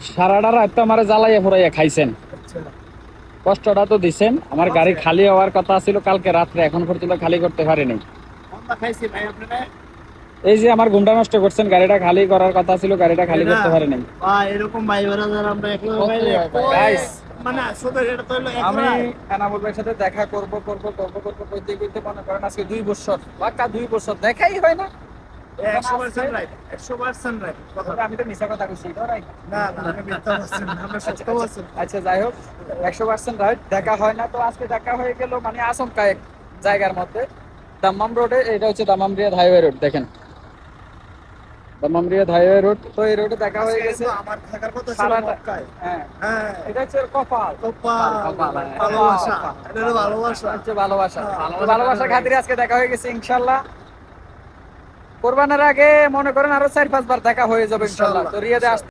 সারাটা রাত তো আমার জ্বালাইয়া ফুরাইয়া খাইছেন, আচ্ছা কষ্টটা তো দিছেন। আমার গাড়ি খালি হওয়ার কথা ছিল কালকে রাত্রে, এখন পর্যন্ত খালি করতে পারিনি। কোনটা খাইছি ভাই আপনারা? এই যে আমার ঘুমটা নষ্ট করছেন, গাড়িটা খালি করার কথা ছিল, গাড়িটা খালি এটা করতে পারিনি। ভাই এরকম ভাই ব্রাদার আমরা একলা পাইলে গাইস, মানে আসলে এটা তো হলো আমি একলা। এনামুল ভাইয়ের সাথে দেখা করব করব করব করব কইতে কইতে মনে করেন আজকে 2 বছর, পাক্কা 2 বছর দেখাই হয় না। 100% রাইট, 100% রাইট কথা। আমি তো মিছা কথা কইছি তো রাইট। না না আমি মিথ্যা বলছি না, আমরা আচ্ছা সত্য আচ্ছা বলছি। আচ্ছা, যাই হোক 100% রাইট, দেখা হয় না। তো আজকে দেখা হয়ে গেল মানে আচমকা এক জায়গার মধ্যে, দাম্মাম রোডে। এটা হচ্ছে দাম্মাম রিয়াদ হাইওয়ে রোড, দেখেন দাম্মাম রিয়াদ হাইওয়ে রোড। তো এই রোডে দেখা হয়ে আজকে গেছে কিন্তু আমার থাকার কথা ছিল সারাটা। মক্কায়। হ্যাঁ, হ্যাঁ এটা হচ্ছে কপাল, কপাল, কপাল, ভালোবাসা, কপাল। এটা হলো ভালোবাসা। হচ্ছে ভালোবাসা। হ্যাঁ, ভালোবাসার খাতিরে আজকে দেখা হয়ে গেছে ইনশাল্লাহ। কোরবানের আগে মনে করেন আরো 4-5 বার দেখা হয়ে যাবে ইনশাল্লাহ। ইনশাআল্লাহ তো রিয়াদে আসতে